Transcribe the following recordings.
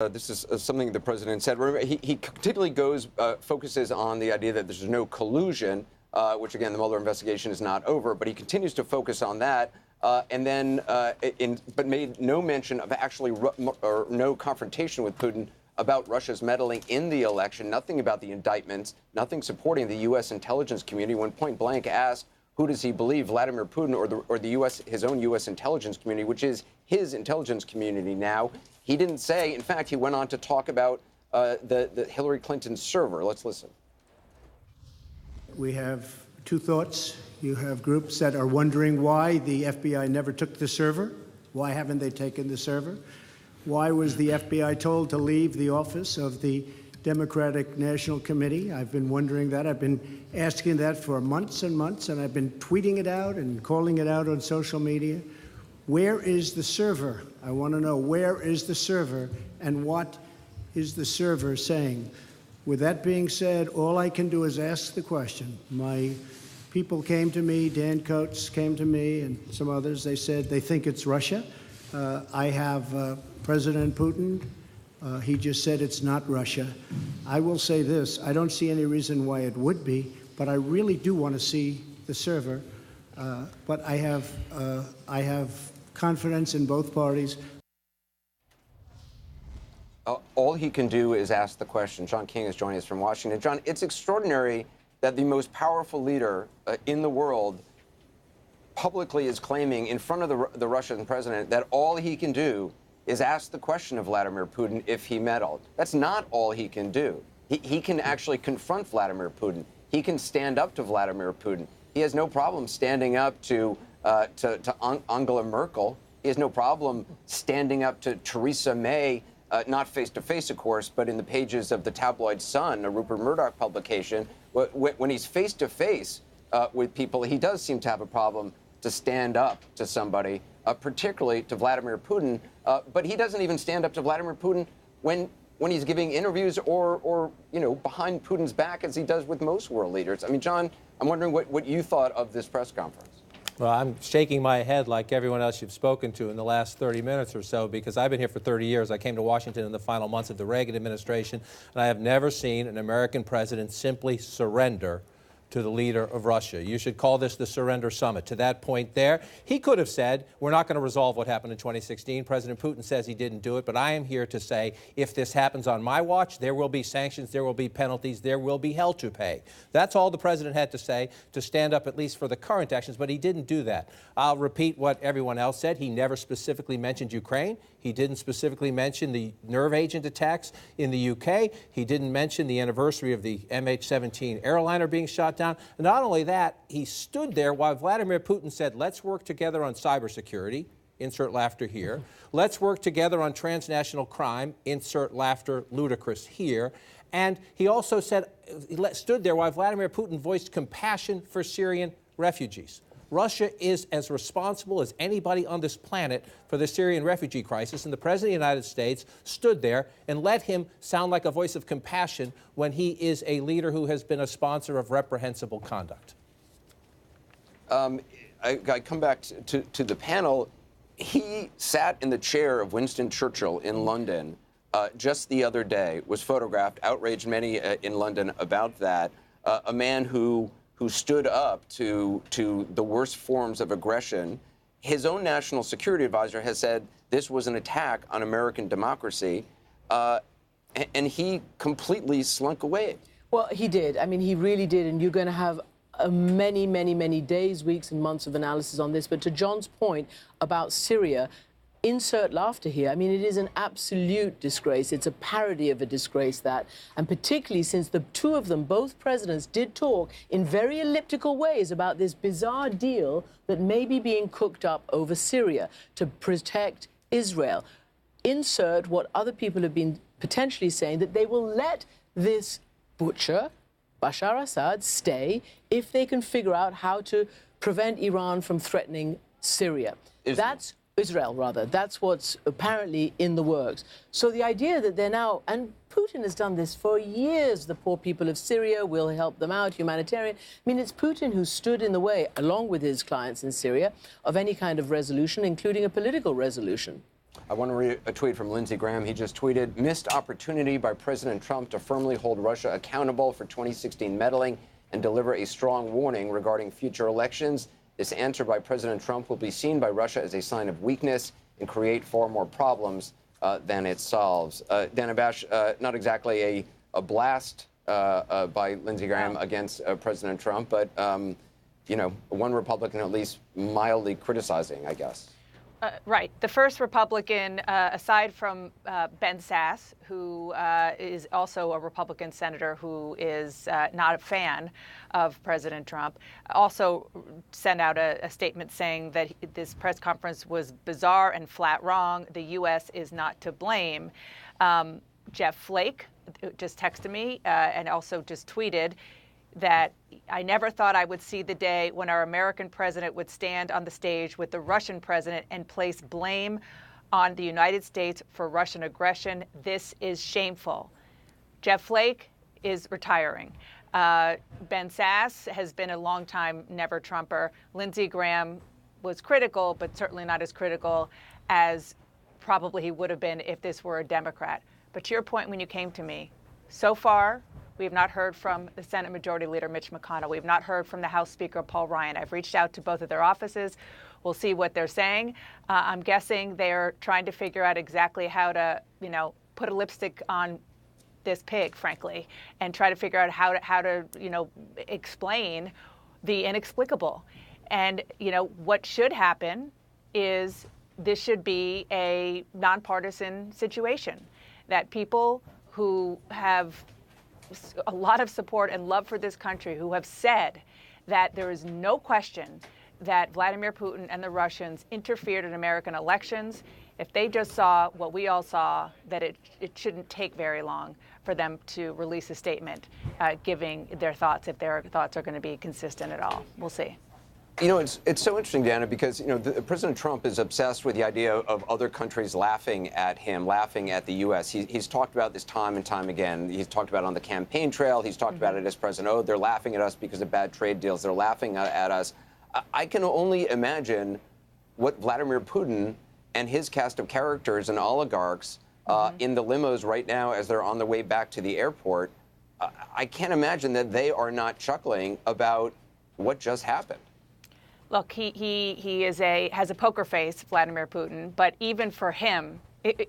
This is something the president said. Remember, he typically focuses on the idea that there's no collusion, which, again, the Mueller investigation is not over, but he continues to focus on that. But made no mention of actually or no confrontation with Putin about Russia's meddling in the election, nothing about the indictments, nothing supporting the U.S. intelligence community. When point blank asked, who does he believe, Vladimir Putin or the U.S. his own U.S. intelligence community, which is his intelligence community now? He didn't say. In fact, he went on to talk about the Hillary Clinton server. Let's listen. We have two thoughts. You have groups that are wondering why the FBI never took the server. Why haven't they taken the server? Why was the FBI told to leave the office of the Democratic National Committee? I've been wondering that. I've been asking that for months and months, and I've been tweeting it out and calling it out on social media. Where is the server? I want to know, where is the server, and what is the server saying? With that being said, all I can do is ask the question. My people came to me, Dan Coates came to me, and some others. They said they think it's Russia. I have President Putin. He just said it's not Russia. I will say this. I don't see any reason why it would be, but I really do want to see the server. But I have confidence in both parties. All he can do is ask the question. John King is joining us from Washington. John, it's extraordinary that the most powerful leader in the world publicly is claiming in front of the Russian president that all he can do is ask the question of Vladimir Putin if he meddled. That's not all he can do. He can actually confront Vladimir Putin. He can stand up to Vladimir Putin. He has no problem standing up to Angela Merkel. He has no problem standing up to Theresa May, not face-to-face, of course, but in the pages of the tabloid Sun, a Rupert Murdoch publication. When he's face-to-face with people, he does seem to have a problem to stand up to somebody, particularly to Vladimir Putin. But he doesn't even stand up to Vladimir Putin when he's giving interviews or behind Putin's back, as he does with most world leaders. I mean, John, I'm wondering what you thought of this press conference. Well, I'm shaking my head like everyone else you've spoken to in the last 30 minutes or so, because I've been here for 30 years. I came to Washington in the final months of the Reagan administration, and I have never seen an American president simply surrender to the leader of Russia. You should call this the Surrender Summit. To that point there, he could have said, we're not going to resolve what happened in 2016. President Putin says he didn't do it, but I am here to say, if this happens on my watch, there will be sanctions, there will be penalties, there will be hell to pay. That's all the president had to say, to stand up at least for the current actions, but he didn't do that. I'll repeat what everyone else said. He never specifically mentioned Ukraine. He didn't specifically mention the nerve agent attacks in the UK. He didn't mention the anniversary of the MH17 airliner being shot down. And not only that, he stood there while Vladimir Putin said, let's work together on cybersecurity, insert laughter here. Let's work together on transnational crime, insert laughter, ludicrous here. And he also said, stood there while Vladimir Putin voiced compassion for Syrian refugees. Russia is as responsible as anybody on this planet for the Syrian refugee crisis, and the President of the United States stood there and let him sound like a voice of compassion when he is a leader who has been a sponsor of reprehensible conduct. I come back to the panel. He sat in the chair of Winston Churchill in London just the other day, was photographed, outraged many in London about that, a man who stood up to the worst forms of aggression. His own national security advisor has said this was an attack on American democracy, and he completely slunk away. Well, he did. I mean, he really did, and you're going to have many, many, many days, weeks, and months of analysis on this. But to John's point about Syria, insert laughter here. I mean, it is an absolute disgrace. It's a parody of a disgrace, that. And particularly since the two of them, both presidents, did talk in very elliptical ways about this bizarre deal that may be being cooked up over Syria to protect Israel. Insert what other people have been potentially saying, that they will let this butcher, Bashar Assad, stay if they can figure out how to prevent Iran from threatening Syria. Israel, rather. That's what's apparently in the works. So the idea that they're now, and Putin has done this for years, the poor people of Syria, will help them out, humanitarian. I mean, it's Putin who stood in the way, along with his clients in Syria, of any kind of resolution, including a political resolution. I want to read a tweet from Lindsey Graham. He just tweeted, missed opportunity by President Trump to firmly hold Russia accountable for 2016 meddling and deliver a strong warning regarding future elections. This answer by President Trump will be seen by Russia as a sign of weakness and create far more problems than it solves. Dana Bash, not exactly a blast by Lindsey Graham against President Trump, but you know, one Republican at least mildly criticizing, I guess. Right. The first Republican, aside from Ben Sasse, who is also a Republican senator who is not a fan of President Trump, also sent out a statement saying that this press conference was bizarre and flat wrong. The U.S. is not to blame. Jeff Flake just texted me and also just tweeted that I never thought I would see the day when our American president would stand on the stage with the Russian president and place blame on the United States for Russian aggression. This is shameful. Jeff Flake is retiring. Ben Sasse has been a longtime never Trumper. Lindsey Graham was critical, but certainly not as critical as probably he would have been if this were a Democrat. But to your point when you came to me, so far, we have not heard from the Senate Majority Leader Mitch McConnell. We have not heard from the House Speaker Paul Ryan. I've reached out to both of their offices. We'll see what they're saying. I'm guessing they're trying to figure out exactly how to, you know, put a lipstick on this pig, frankly, and try to figure out how to, you know, explain the inexplicable. And, you know, what should happen is this should be a nonpartisan situation, that people who have a lot of support and love for this country, who have said that there is no question that Vladimir Putin and the Russians interfered in American elections, if they just saw what we all saw, that it shouldn't take very long for them to release a statement giving their thoughts, if their thoughts are going to be consistent at all. We'll see. You know, it's so interesting, Dana, because, you know, President Trump is obsessed with the idea of other countries laughing at him, laughing at the U.S. He's talked about this time and time again. He's talked about it on the campaign trail. He's talked about it as president. Oh, they're laughing at us because of bad trade deals. They're laughing at us. I can only imagine what Vladimir Putin and his cast of characters and oligarchs in the limos right now as they're on their way back to the airport. I can't imagine that they are not chuckling about what just happened. Look, he has a poker face, Vladimir Putin, but even for him,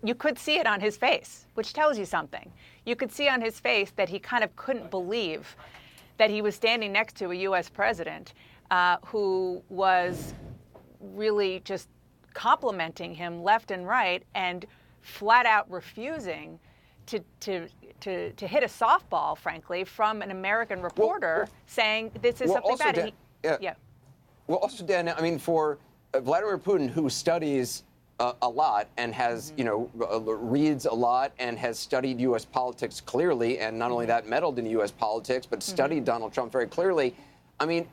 you could see it on his face, which tells you something. You could see on his face that he kind of couldn't believe that he was standing next to a U.S. president who was really just complimenting him left and right and flat out refusing to hit a softball, frankly, from an American reporter saying this is something bad. Yeah. Well, also, Dan, I mean, for Vladimir Putin, who studies a lot and has, you know, reads a lot and has studied U.S. politics clearly, and not only that, meddled in U.S. politics, but studied Donald Trump very clearly. I mean,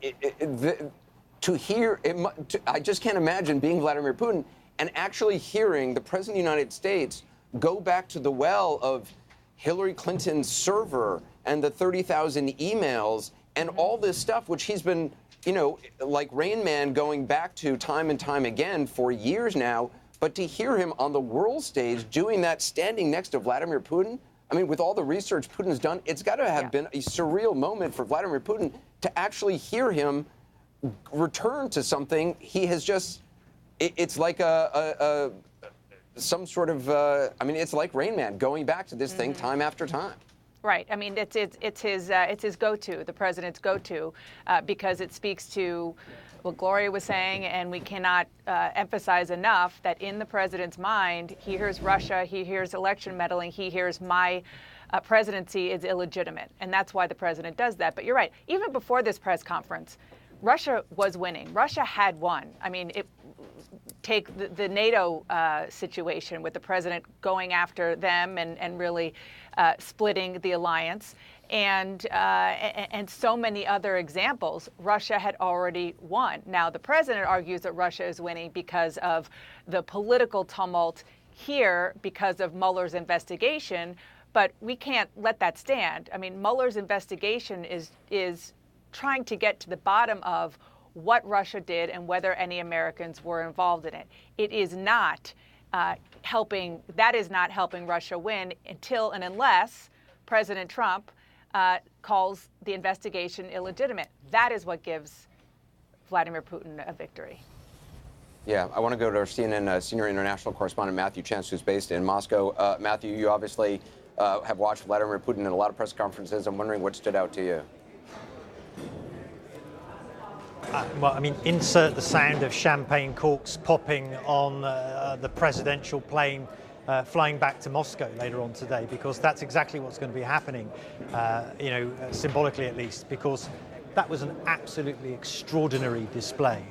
I just can't imagine being Vladimir Putin and actually hearing the President of the United States go back to the well of Hillary Clinton's server and the 30,000 emails and all this stuff, which he's been, you know, like Rain Man going back to time and time again for years now. But to hear him on the world stage doing that, standing next to Vladimir Putin, I mean, with all the research Putin's done, it's got to have been a surreal moment for Vladimir Putin to actually hear him return to something he has just, it's like some sort of, I mean, it's like Rain Man going back to this thing time after time. Right. I mean, it's his go-to, the president's go-to, because it speaks to what Gloria was saying, and we cannot emphasize enough that in the president's mind, he hears Russia, he hears election meddling, he hears my presidency is illegitimate, and that's why the president does that. But you're right. Even before this press conference, Russia was winning. Russia had won. I mean, take the NATO situation with the president going after them and really splitting the alliance, and so many other examples. Russia had already won. Now, the president argues that Russia is winning because of the political tumult here, because of Mueller's investigation, but we can't let that stand. I mean, Mueller's investigation is trying to get to the bottom of what Russia did and whether any Americans were involved in it. It is not that is not helping Russia win until and unless President Trump calls the investigation illegitimate. That is what gives Vladimir Putin a victory. Yeah, I want to go to our CNN senior international correspondent, Matthew Chance, who's based in Moscow. Matthew, you obviously have watched Vladimir Putin in a lot of press conferences. I'm wondering what stood out to you. Well, I mean, insert the sound of champagne corks popping on the presidential plane flying back to Moscow later on today, because that's exactly what's going to be happening, symbolically at least, because that was an absolutely extraordinary display.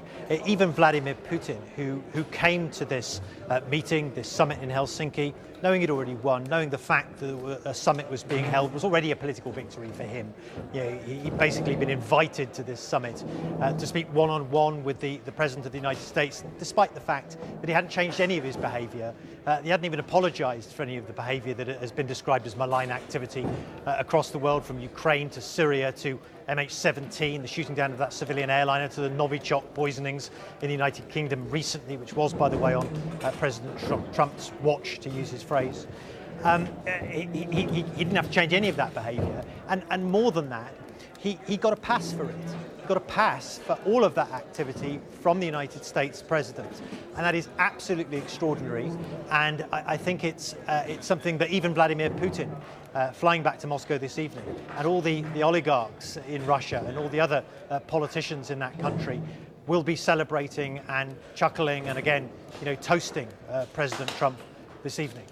Even Vladimir Putin, who came to this meeting, this summit in Helsinki, knowing he'd already won, knowing the fact that a summit was being held was already a political victory for him. He'd basically been invited to this summit to speak one-on-one with the President of the United States, despite the fact that he hadn't changed any of his behaviour. He hadn't even apologised for any of the behaviour that has been described as malign activity across the world, from Ukraine to Syria to MH17, the shooting down of that civilian airliner, to the Novichok poisonings in the United Kingdom recently, which was, by the way, on President Trump's watch, to use his phrase. He didn't have to change any of that behaviour. And more than that, he got a pass for it. He got a pass for all of that activity from the United States President. And that is absolutely extraordinary. And I think it's something that even Vladimir Putin, flying back to Moscow this evening, and all the oligarchs in Russia and all the other politicians in that country will be celebrating and chuckling and, again, toasting President Trump this evening.